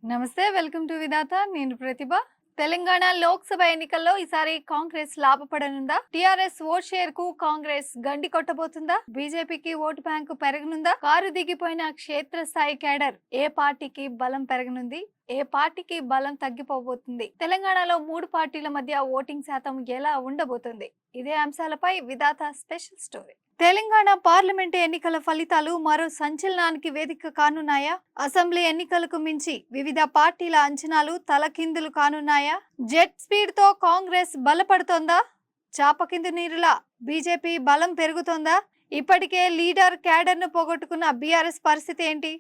నమస్తే, welcome to విధాత. నేను ప్రతిభ. తెలంగాణ లోక్సభ ఎన్నికల్లో ఈసారి కాంగ్రెస్ లాభపడనుందా? టిఆర్ఎస్ ఓట్ షేర్ కు కాంగ్రెస్ గండి కొట్టబోతుందా? బీజేపీకి ఓటు బ్యాంకు పెరగనుందా? కారు దిగిపోయిన క్షేత్రస్థాయి కేడర్ ఏ పార్టీకి బలం పెరగనుంది, ఏ పార్టీకి బలం తగ్గిపోబోతుంది? తెలంగాణలో మూడు పార్టీల మధ్య ఓటింగ్ శాతం ఎలా ఉండబోతుంది? ఇదే అంశాలపై విధాత స్పెషల్ స్టోరీ. తెలంగాణ పార్లమెంటు ఎన్నికల ఫలితాలు మరో సంచలనానికి వేదిక కానున్నాయా? అసెంబ్లీ ఎన్నికలకు మించి వివిధ పార్టీల అంచనాలు తలకిందులు కానున్నాయా? జెట్ స్పీడ్ తో కాంగ్రెస్ బలపడుతోందా? చాపకింది నీరులా బీజేపీ బలం పెరుగుతోందా? ఇప్పటికే లీడర్ క్యాడర్ ను పోగొట్టుకున్న బీఆర్ఎస్ పరిస్థితి ఏంటి?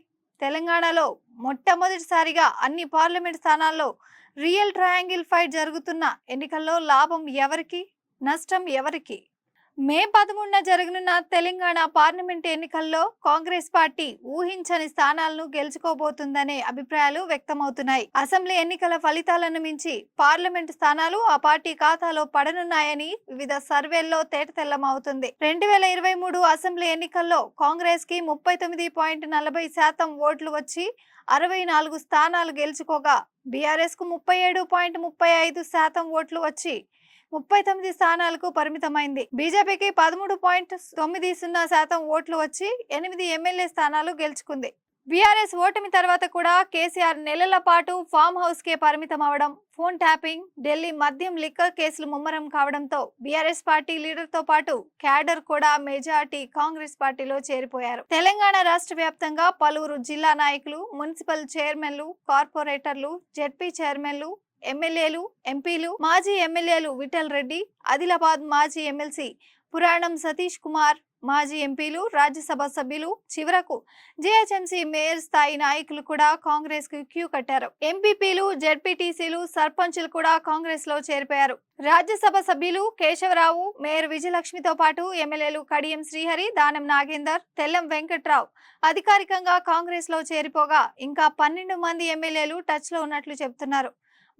తెలంగాణలో మొట్టమొదటిసారిగా అన్ని పార్లమెంట్ స్థానాల్లో రియల్ ట్రయాంగిల్ ఫైట్ జరుగుతున్న ఎన్నికల్లో లాభం ఎవరికి, నష్టం ఎవరికి? మే 13న జరగనున్న తెలంగాణ పార్లమెంట్ ఎన్నికల్లో కాంగ్రెస్ పార్టీ ఊహించని స్థానాలను గెలుచుకోబోతుందనే అభిప్రాయాలు వ్యక్తమవుతున్నాయి. అసెంబ్లీ ఎన్నికల ఫలితాలను మించి పార్లమెంట్ స్థానాలు ఆ పార్టీ ఖాతాలో పడనున్నాయని వివిధ సర్వేల్లో తేటతెల్లమవుతుంది. 2023 అసెంబ్లీ ఎన్నికల్లో కాంగ్రెస్ కి 39.40% ఓట్లు వచ్చి 64 స్థానాలు గెలుచుకోగా, బీఆర్ఎస్ కు 37.35% ఓట్లు వచ్చి 39 స్థానాలకు పరిమితమైంది. బీజేపీకి 13.90% ఓట్లు వచ్చి 8 ఎమ్మెల్యే స్థానాలు గెలుచుకుంది. బీఆర్ఎస్ ఓటమి తర్వాత కూడా కేసీఆర్ నెలల పాటు ఫామ్ హౌస్ కే పరిమితం అవడం, ఫోన్ ట్యాపింగ్, ఢిల్లీ మద్యం లిక్కర్ కేసులు ముమ్మరం కావడంతో బీఆర్ఎస్ పార్టీ లీడర్ తో పాటు క్యాడర్ కూడా మెజార్టీ కాంగ్రెస్ పార్టీలో చేరిపోయారు. తెలంగాణ రాష్ట్ర వ్యాప్తంగా పలువురు జిల్లా నాయకులు, మున్సిపల్ చైర్మన్లు, కార్పొరేటర్లు, జెడ్పీ చైర్మన్లు, ఎమ్మెల్యేలు, ఎంపీలు, మాజీ ఎమ్మెల్యేలు విఠల్ రెడ్డి, ఆదిలాబాద్ మాజీ ఎమ్మెల్సీ పురాణం సతీష్ కుమార్, మాజీ ఎంపీలు, రాజ్యసభ సభ్యులు, చివరకు జీహెచ్ఎంసీ మేయర్ స్థాయి నాయకులు కూడా కాంగ్రెస్ కు క్యూ కట్టారు. ఎంపీపీలు, జెడ్పీటీసీలు, సర్పంచులు కూడా కాంగ్రెస్ లో చేరిపోయారు. రాజ్యసభ సభ్యులు కేశవరావు, మేయర్ విజయలక్ష్మితో పాటు ఎమ్మెల్యేలు కడియం శ్రీహరి, దానం నాగేందర్, తెల్లం వెంకట్రావు అధికారికంగా కాంగ్రెస్ లో చేరిపోగా, ఇంకా 12 మంది ఎమ్మెల్యేలు టచ్ లో ఉన్నట్లు చెబుతున్నారు.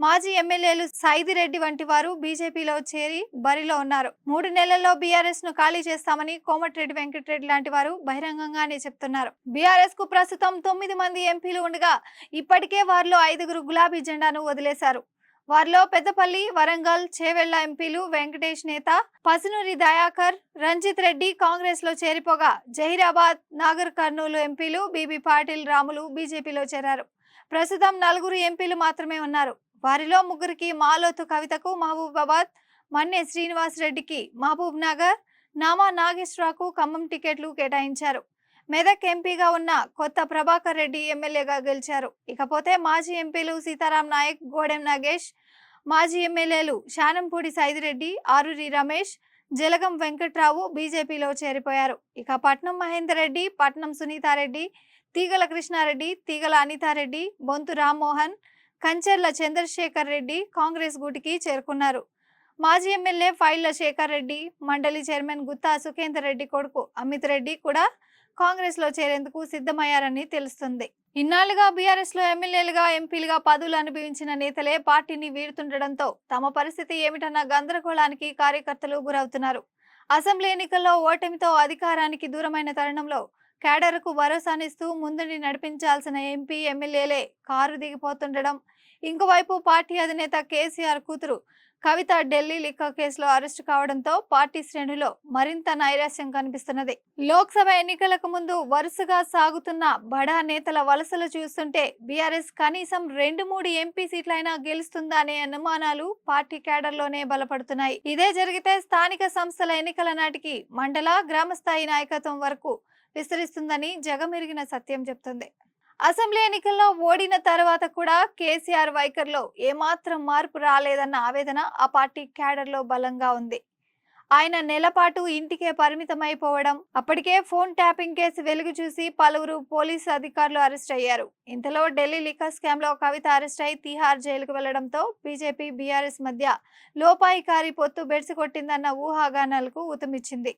మాజీ ఎమ్మెల్యేలు సైదిరెడ్డి వంటి వారు బీజేపీలో చేరి బరిలో ఉన్నారు. 3 నెలల్లో బీఆర్ఎస్ ను ఖాళీ చేస్తామని కోమటిరెడ్డి వెంకటరెడ్డి లాంటి వారు బహిరంగంగానే చెప్తున్నారు. బీఆర్ఎస్ కు ప్రస్తుతం 9 మంది ఎంపీలు ఉండగా, ఇప్పటికే వారిలో 5 గులాబీ జెండాను వదిలేశారు. వారిలో పెద్దపల్లి, వరంగల్, చేవెళ్ల ఎంపీలు వెంకటేష్ నేత, పసునూరి దయాకర్, రంజిత్ రెడ్డి కాంగ్రెస్ లో చేరిపోగా, జహీరాబాద్, నాగర్ కర్నూలు ఎంపీలు బీబీ పాటిల్, రాములు బీజేపీలో చేరారు. ప్రస్తుతం 4 ఎంపీలు మాత్రమే ఉన్నారు. వారిలో 3కి మాలోతు కవితకు మహబూబాబాద్, మన్నే శ్రీనివాస్ రెడ్డికి మహబూబ్ నగర్, నామా నాగేశ్వరరావుకు ఖమ్మం టికెట్లు కేటాయించారు. మెదక్ ఎంపీగా ఉన్న కొత్త ప్రభాకర్ రెడ్డి ఎమ్మెల్యేగా గెలిచారు. ఇకపోతే మాజీ ఎంపీలు సీతారాం నాయక్, గోడెం నాగేష్, మాజీ ఎమ్మెల్యేలు శానంపూడి సైదిరెడ్డి, ఆరూరి రమేష్, జలగం వెంకట్రావు బీజేపీలో చేరిపోయారు. ఇక పట్నం మహేందర్ రెడ్డి, పట్నం సునీతారెడ్డి, తీగల కృష్ణారెడ్డి, తీగల అనితారెడ్డి, బొంతు రామ్మోహన్, కంచెర్ల చంద్రశేఖర్ రెడ్డి కాంగ్రెస్ గూటికి చేరుకున్నారు. మాజీ ఎమ్మెల్యే ఫైళ్ల శేఖర్ రెడ్డి, మండలి చైర్మన్ గుత్తా సుఖేందర్ రెడ్డి కొడుకు అమిత్ రెడ్డి కూడా కాంగ్రెస్ లో చేరేందుకు సిద్ధమయ్యారని తెలుస్తుంది. ఇన్నాళ్లుగా బీఆర్ఎస్ లో ఎమ్మెల్యేలుగా, ఎంపీలుగా పదవులు అనుభవించిన నేతలే పార్టీని వీడుతుండటంతో తమ పరిస్థితి ఏమిటన్న గందరగోళానికి కార్యకర్తలు గురవుతున్నారు. అసెంబ్లీ ఎన్నికల్లో ఓటమితో అధికారానికి దూరమైన తరుణంలో క్యాడర్కు భరోసానిస్తూ ముందుని నడిపించాల్సిన ఎంపీ, ఎమ్మెల్యేలే కారు దిగిపోతుండడం, ఇంకోవైపు పార్టీ అధినేత కేసీఆర్ కూతురు కవిత ఢిల్లీ లిక్కర్ కేసులో అరెస్టు కావడంతో పార్టీ శ్రేణులో మరింత నైరాశ్యం కనిపిస్తున్నది. లోక్సభ ఎన్నికలకు ముందు వరుసగా సాగుతున్న బడా నేతల వలసలు చూస్తుంటే బీఆర్ఎస్ కనీసం 2-3 ఎంపీ సీట్లైనా గెలుస్తుందా అనే అనుమానాలు పార్టీ క్యాడర్లోనే బలపడుతున్నాయి. ఇదే జరిగితే స్థానిక సంస్థల ఎన్నికల నాటికి మండల, గ్రామ స్థాయి నాయకత్వం వరకు విస్తరిస్తుందని జగమెరిగిన సత్యం చెప్తుంది. అసెంబ్లీ ఎన్నికల్లో ఓడిన తర్వాత కూడా కేసీఆర్ వైఖరిలో ఏమాత్రం మార్పు రాలేదన్న ఆవేదన ఆ పార్టీ క్యాడర్లో బలంగా ఉంది. ఆయన నెలపాటు ఇంటికే పరిమితమైపోవడం, అప్పటికే ఫోన్ ట్యాపింగ్ కేసు వెలుగు చూసి పలువురు పోలీసు అధికారులు అరెస్ట్ అయ్యారు. ఇంతలో ఢిల్లీ లిక్కర్ స్కామ్ లో కవిత అరెస్ట్ అయి తిహార్ జైలుకు వెళ్లడంతో బీజేపీ, బీఆర్ఎస్ మధ్య లోపాయికారి పొత్తు బెడిసికొట్టిందన్న ఊహాగానాలకు ఊతమిచ్చింది.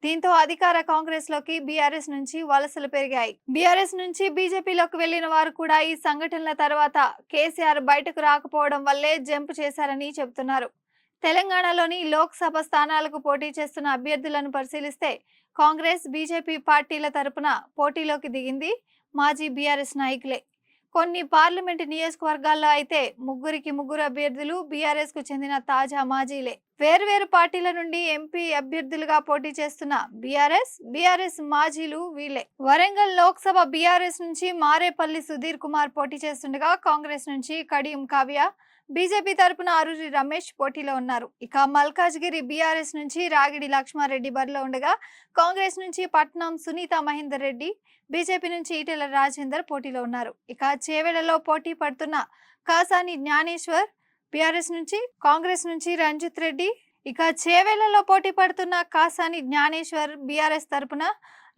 దీంతో అధికార కాంగ్రెస్ లోకి బీఆర్ఎస్ నుంచి వలసలు పెరిగాయి. బీఆర్ఎస్ నుంచి బీజేపీలోకి వెళ్లిన వారు కూడా ఈ సంఘటనల తర్వాత కేసీఆర్ బయటకు రాకపోవడం వల్లే జంప్ చేశారని చెబుతున్నారు. తెలంగాణలోని లోక్సభ స్థానాలకు పోటీ చేస్తున్న అభ్యర్థులను పరిశీలిస్తే కాంగ్రెస్, బీజేపీ పార్టీల తరపున పోటీలోకి దిగింది మాజీ బీఆర్ఎస్ నాయకులే. కొన్ని పార్లమెంటు నియోజకవర్గాల్లో అయితే ముగ్గురు అభ్యర్థులు బీఆర్ఎస్ కు చెందిన తాజా మాజీలే. వేర్వేరు పార్టీల నుండి ఎంపీ అభ్యర్థులుగా పోటీ చేస్తున్న బీఆర్ఎస్ మాజీలు వీళ్ళే. వరంగల్ లోక్సభ బీఆర్ఎస్ నుంచి మారేపల్లి సుధీర్ కుమార్ పోటీ చేస్తుండగా, కాంగ్రెస్ నుంచి కడియం కావ్య, బీజేపీ తరపున అరూరి రమేష్ పోటీలో ఉన్నారు. ఇక మల్కాజ్గిరి బీఆర్ఎస్ నుంచి రాగిడి లక్ష్మారెడ్డి బరిలో ఉండగా, కాంగ్రెస్ నుంచి పట్నం సునీత మహేందర్ రెడ్డి, బీజేపీ నుంచి ఈటెల రాజేందర్ పోటీలో ఉన్నారు. ఇక చేవెళ్లలో పోటీ పడుతున్న కాసాని జ్ఞానేశ్వర్ బీఆర్ఎస్ నుంచి, కాంగ్రెస్ నుంచి రంజిత్ రెడ్డి, ఇక చేవెళ్లలో పోటీ పడుతున్న కాసాని జ్ఞానేశ్వర్ బీఆర్ఎస్ తరపున,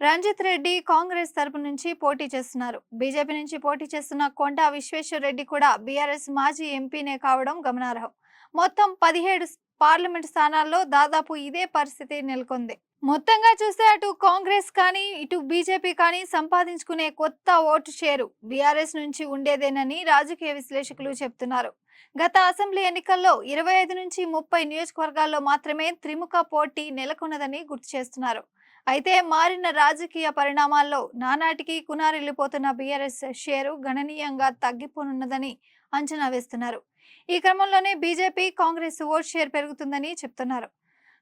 రంజిత్ రెడ్డి కాంగ్రెస్ తరపు నుంచి పోటీ చేస్తున్నారు. బీజేపీ నుంచి పోటీ చేస్తున్న కొండా విశ్వేశ్వర్ రెడ్డి కూడా బీఆర్ఎస్ మాజీ ఎంపీనే కావడం గమనార్హం. మొత్తం 17 పార్లమెంట్ స్థానాల్లో దాదాపు ఇదే పరిస్థితి నెలకొంది. మొత్తంగా చూస్తే అటు కాంగ్రెస్ కానీ ఇటు బీజేపీ కానీ సంపాదించుకునే కొత్త ఓటు షేరు బీఆర్ఎస్ నుంచి ఉండేదేనని రాజకీయ విశ్లేషకులు చెప్తున్నారు. గత అసెంబ్లీ ఎన్నికల్లో 25 నుంచి 30 నియోజకవర్గాల్లో మాత్రమే త్రిముఖ పోటీ నెలకొన్నదని గుర్తు చేస్తున్నారు. అయితే మారిన రాజకీయ పరిణామాల్లో నానాటికి కునారిల్లిపోతున్న బీఆర్ఎస్ షేరు గణనీయంగా తగ్గిపోనున్నదని అంచనా వేస్తున్నారు. ఈ క్రమంలోనే బీజేపీ కాంగ్రెస్ ఓట్ షేర్ పెరుగుతుందని చెప్తున్నారు.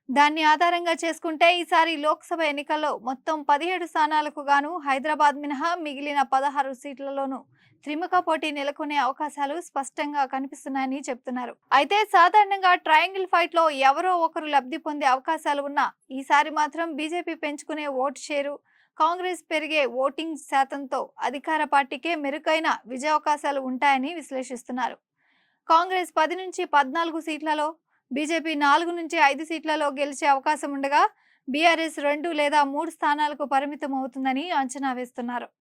దాన్ని ఆధారంగా చేసుకుంటే ఈసారి లోక్సభ ఎన్నికల్లో మొత్తం 17 స్థానాలకు గాను హైదరాబాద్ మినహా మిగిలిన 16 సీట్లలోనూ త్రిముఖ పోటీ నెలకొనే అవకాశాలు స్పష్టంగా కనిపిస్తున్నాయని చెప్తున్నారు. అయితే సాధారణంగా ట్రయాంగిల్ ఫైట్ లో ఎవరో ఒకరు లబ్ధి పొందే అవకాశాలు ఉన్నా ఈసారి మాత్రం బీజేపీ పెంచుకునే ఓటు షేరు, కాంగ్రెస్ పెరిగే ఓటింగ్ శాతంతో అధికార పార్టీకే మెరుగైన విజయావకాశాలు ఉంటాయని విశ్లేషిస్తున్నారు. కాంగ్రెస్ 10 నుంచి 14 సీట్లలో, బీజేపీ 4 నుంచి 5 సీట్లలో గెలిచే అవకాశం ఉండగా, బీఆర్ఎస్ 2 లేదా 3 స్థానాలకు పరిమితం అవుతుందని అంచనా వేస్తున్నారు.